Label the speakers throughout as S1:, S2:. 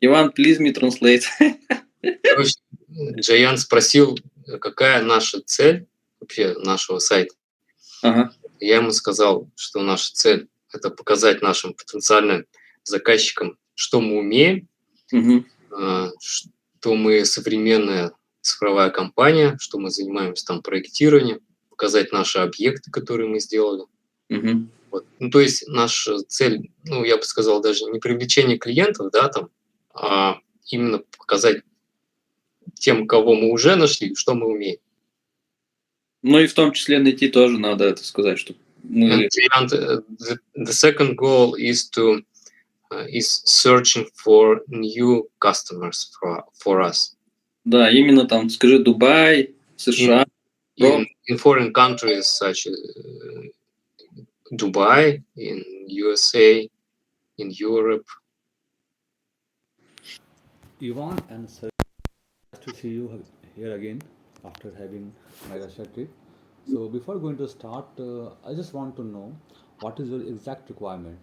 S1: Иван, please me translate.
S2: Короче, Джаян спросил, какая наша цель вообще нашего сайта.
S1: Ага.
S2: Я ему сказал, что наша цель – это показать нашим потенциальным заказчикам, что мы умеем,
S1: Мгм.
S2: что мы современная цифровая компания, что мы занимаемся там проектированием, показать наши объекты, которые мы сделали.
S1: Мгм.
S2: Вот. Ну, то есть наша цель, ну, я бы сказал, даже не привлечение клиентов, да, там, а именно показать тем, кого мы уже нашли, что мы умеем.
S1: Ну и в том числе найти тоже надо это сказать, что мы...
S2: And the second goal is to is searching for new customers for us.
S1: Да, именно там, скажи, Дубай, США,
S2: In foreign countries such as Dubai, in USA, in Europe.
S3: Ivan and Sir, nice to see you here again after having my Russia trip. So before going to start, I just want to know what is your exact requirement.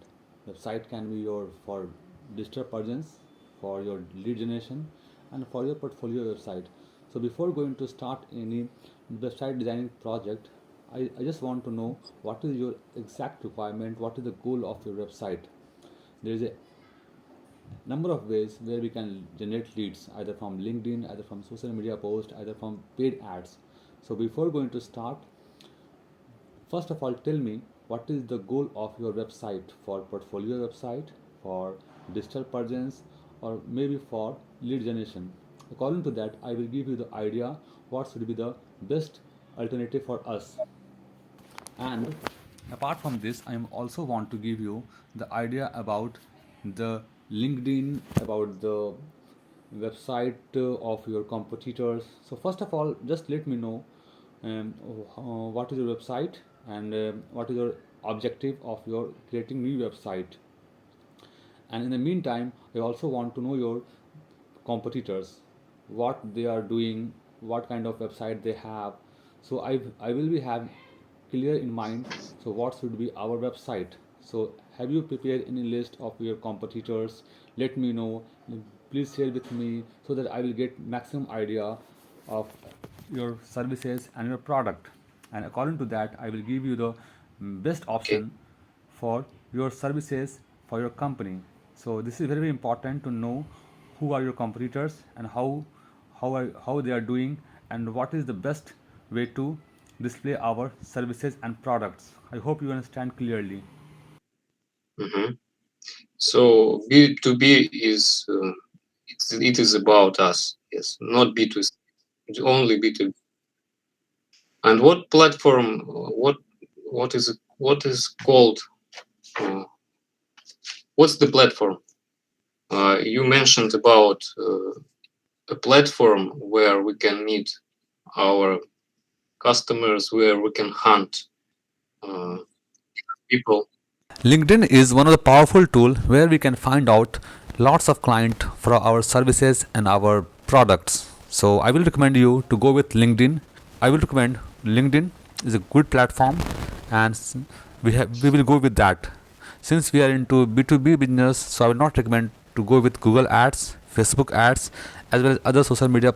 S3: Website can be your for digital presence, for your lead generation, and for your portfolio website. So before going to start any website designing project, I just want to know what is your exact requirement, what is the goal of your website. There is a number of ways where we can generate leads, either from LinkedIn, either from social media posts, either from paid ads. So before going to start, first of all, tell me what is the goal of your website, for portfolio website, for digital presence, or maybe for lead generation. According to that, I will give you the idea what should be the best alternative for us. And apart from this, I also want to give you the idea about the LinkedIn, about the website of your competitors. So first of all, just let me know um, what is your website, and what is your objective of your creating new website. And in the meantime, I also want to know your competitors, what they are doing, what kind of website they have. So I will be have clear in mind, so what should be our website. So have you prepared any list of your competitors? Let me know, please share with me, so that I will get maximum idea of your services and your product, and according to that I will give you the best
S2: Okay.
S3: option for your services, for your company. So this is very, very important to know who are your competitors, and how they are doing, and what is the best way to display our services and products. I hope you understand clearly.
S2: Mhm. So B2B is it is about us, yes, not B2C, it's only B2B. And what platform? What is it? What is called? Uh, what's the platform? You mentioned about a platform where we can meet our customers, where we can hunt uh, people.
S3: LinkedIn is one of the powerful tool where we can find out lots of client for our services and our products. So I will recommend you to go with LinkedIn. I will recommend LinkedIn is a good platform, and we will go with that. Since we are into B2B business, so I will not recommend to go with Google ads, Facebook ads, as well as other social media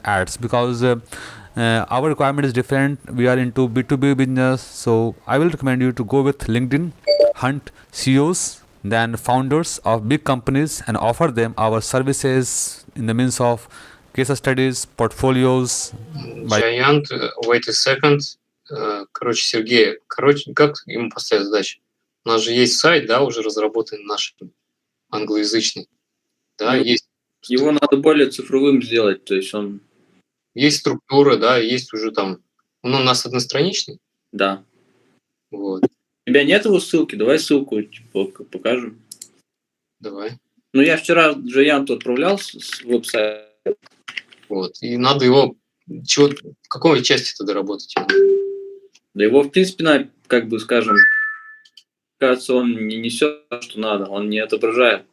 S3: ads, because our requirement is different. We are into B2B business, so I will recommend you to go with LinkedIn, hunt CEOs, then founders of big companies, and offer them our services in the means of case studies, portfolios. By
S2: Giant, wait a second. Короче, Сергей, как ему поставить задачу? У нас же есть сайт, да, уже разработанный наш англоязычный. Да,
S1: Ну,
S2: есть
S1: его надо более цифровым сделать, то есть он...
S2: есть структура, да, есть уже там. Он у нас одностраничный.
S1: Да.
S2: Вот.
S1: У тебя нет его ссылки? Давай ссылку типа, покажем.
S2: Давай.
S1: Ну, я вчера Джаянту отправлял с веб-сайта.
S2: Вот. И надо его... В какой части тогда работать?
S1: Да его, в принципе, как бы, скажем, кажется, он не несет то, что надо, он не отображает.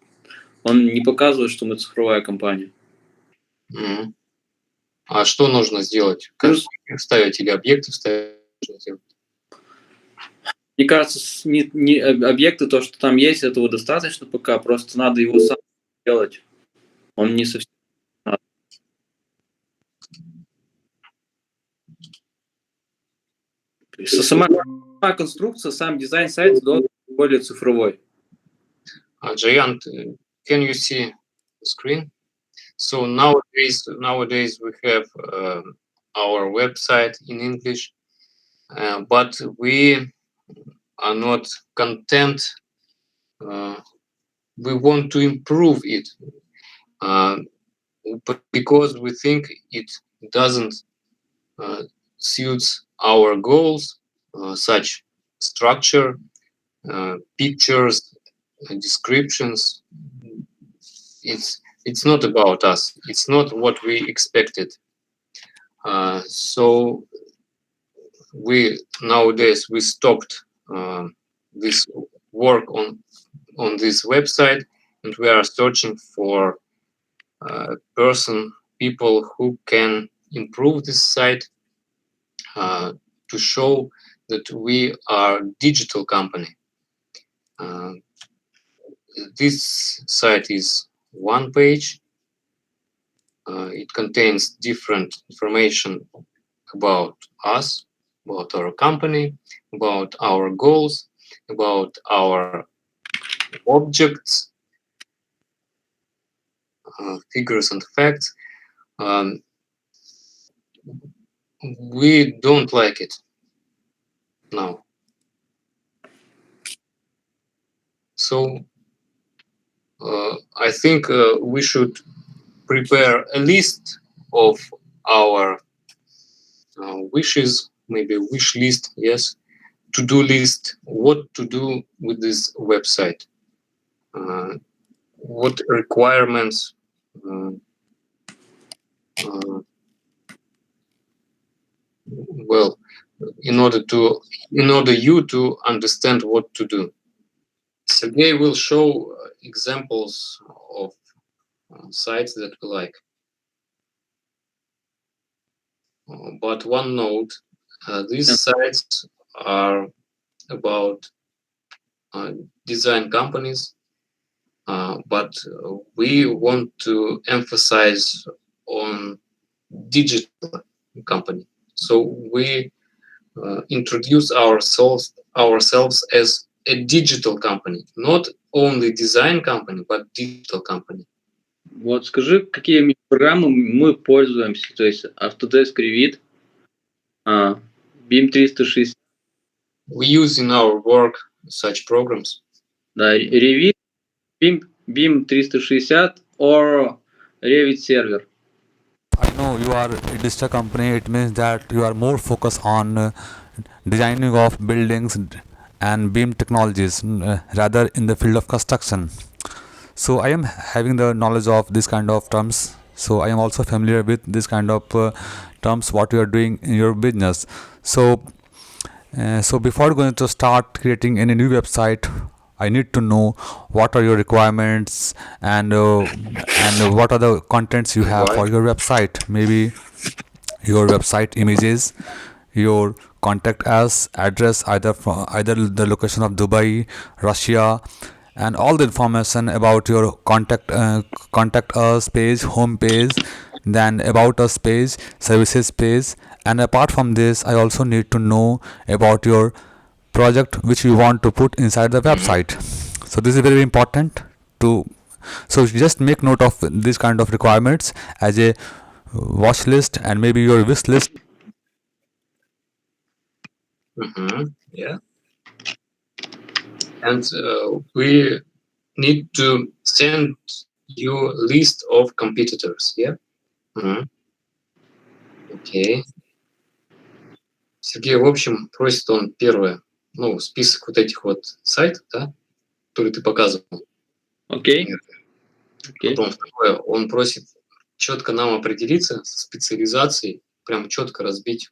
S1: Он не показывает, что мы цифровая компания.
S2: Мгм. А что нужно сделать? Как вставить или объекты вставить?
S1: Мне кажется, не объекты, то, что там есть, этого достаточно пока, просто надо его сам делать. Он не совсем... Сама конструкция, сам дизайн сайта должен быть более цифровой.
S2: Giant, can you see the screen? So nowadays we have our website in English, but we are not content. We want to improve it because we think it doesn't suits our goals, such structure, pictures, descriptions. It's not about us. It's not what we expected. So we nowadays we stopped this work on this website, and we are searching for people who can improve this site to show that we are a digital company. This site is one page. It contains different information about us, about our company, about our goals, about our objects, figures and facts. We don't like it now. So I think we should prepare a list of our wishes, maybe wish list, yes, to-do list, what to do with this website, what requirements, well, in order you to understand what to do. Sergey will show examples of sites that we like. But one note, these sites are about design companies, but we want to emphasize on digital company. So we introduce ourselves as a digital company, not only design company, but digital company.
S1: Вот скажи, какими программами мы пользуемся, то есть Autodesk Revit, BIM 360.
S2: We use in our work such programs.
S1: Да, Revit, BIM 360 or Revit Server.
S3: I know you are a digital company. It means that you are more focused on designing of buildings and beam technologies rather in the field of construction. So I am having the knowledge of this kind of terms. So I am also familiar with this kind of terms what you are doing in your business. So before going to start creating any new website, I need to know what are your requirements and what are the contents you have for your website. Maybe your website images, your contact us address, either the location of Dubai, Russia, and all the information about your contact us page, home page, then about us page, services page. And apart from this, I also need to know about your project which you want to put inside the website. So this is very important to, so just make note of this kind of requirements as a watch list and maybe your wish list.
S2: Yeah. And we need to send you a list of competitors. Yeah. Окей. Сергей, в общем, просит он первое, список вот этих вот сайтов, да, которые ты показывал.
S1: Окей.
S2: Потом второе, он просит четко нам определиться с специализацией, прям четко разбить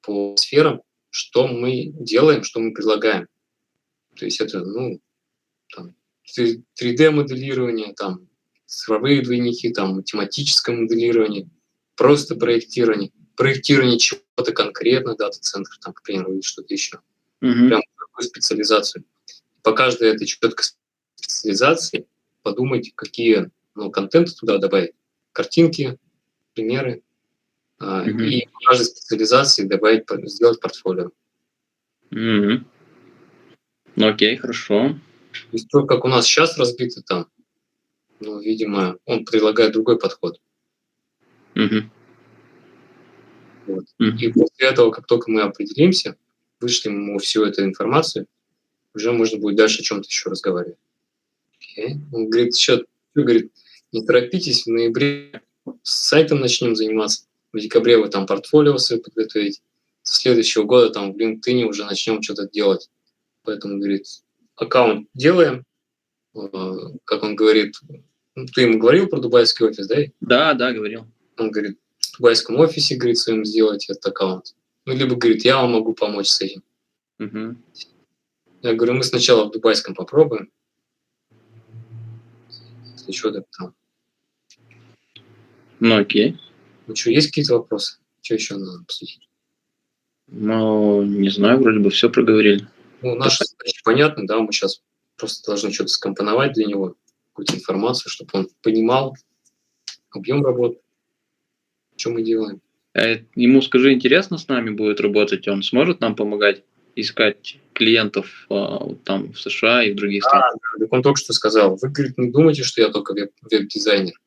S2: по сферам, что мы делаем, что мы предлагаем. То есть это, там, 3D-моделирование, там, цифровые двойники, там, математическое моделирование, просто проектирование чего-то конкретно, дата-центр, там, к примеру, или что-то еще. Прям такую специализацию. По каждой этой четкой специализации подумать, какие контента туда добавить, картинки, примеры, и в каждой специализации добавить, сделать портфолио.
S1: Окей, хорошо.
S2: То есть то, как у нас сейчас разбито там, видимо, он предлагает другой подход. Вот. И после этого, как только мы определимся, вышлем ему всю эту информацию, уже можно будет дальше о чем-то еще разговаривать. Okay. Он говорит, говорит, не торопитесь, в ноябре с сайтом начнем заниматься, в декабре вы там портфолио свое подготовите, с следующего года там в LinkedIn уже начнем что-то делать. Поэтому, говорит, аккаунт делаем, как он говорит, ты ему говорил про дубайский офис, да?
S1: Да, говорил.
S2: Он говорит, в дубайском офисе, говорит, своим сделать этот аккаунт. Либо, говорит, я вам могу помочь с этим. Я говорю, мы сначала в дубайском попробуем. Если что-то там.
S1: Окей.
S2: Что, есть какие-то вопросы? Что еще надо обсудить?
S1: Не знаю, вроде бы все проговорили.
S2: Наша задача понятна, да, мы сейчас просто должны что-то скомпоновать для него, какую-то информацию, чтобы он понимал объем работы, что мы делаем.
S1: Ему скажи, интересно с нами будет работать, он сможет нам помогать искать клиентов там в США и в других странах?
S2: Да, он только что сказал, вы, говорит, не думайте, что я только веб-дизайнер.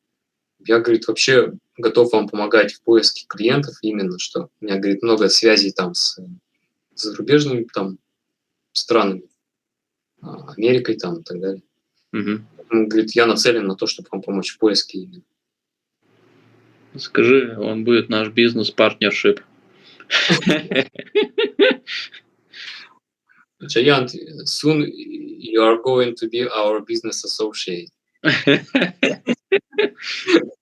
S2: Я, говорит, вообще готов вам помогать в поиске клиентов именно, что у меня, говорит, много связей там с зарубежными там странами, Америкой там и так далее. Он говорит, я нацелен на то, чтобы вам помочь в поиске именно.
S1: Скажи, он будет наш бизнес-партнершип.
S2: Giant, soon you are going to be our business associate. What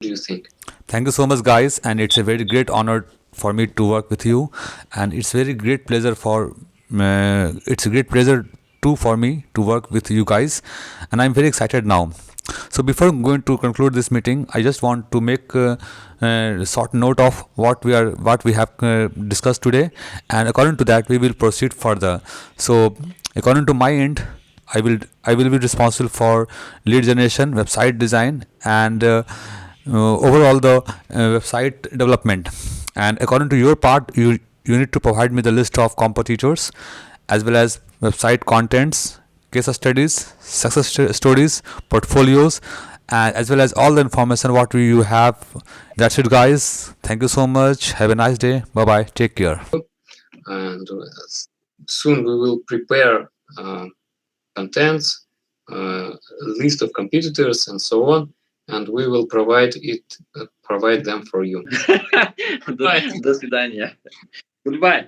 S2: do you think?
S3: Thank you so much, guys, and it's a very great honor for me to work with you, and it's very great pleasure it's a great pleasure too for me to work with you guys, and I'm very excited now. So before going to conclude this meeting, I just want to make a short note of what we have discussed today, and according to that we will proceed further. So according to my end, I will be responsible for lead generation, website design, and overall the website development. And according to your part, you need to provide me the list of competitors as well as website contents, case studies, success stories, portfolios, and as well as all the information what you have. That's it, guys. Thank you so much. Have a nice day. Bye bye. Take care.
S2: And soon we will prepare contents, list of competitors, and so on, and we will provide them for you.
S1: До свидания. Goodbye.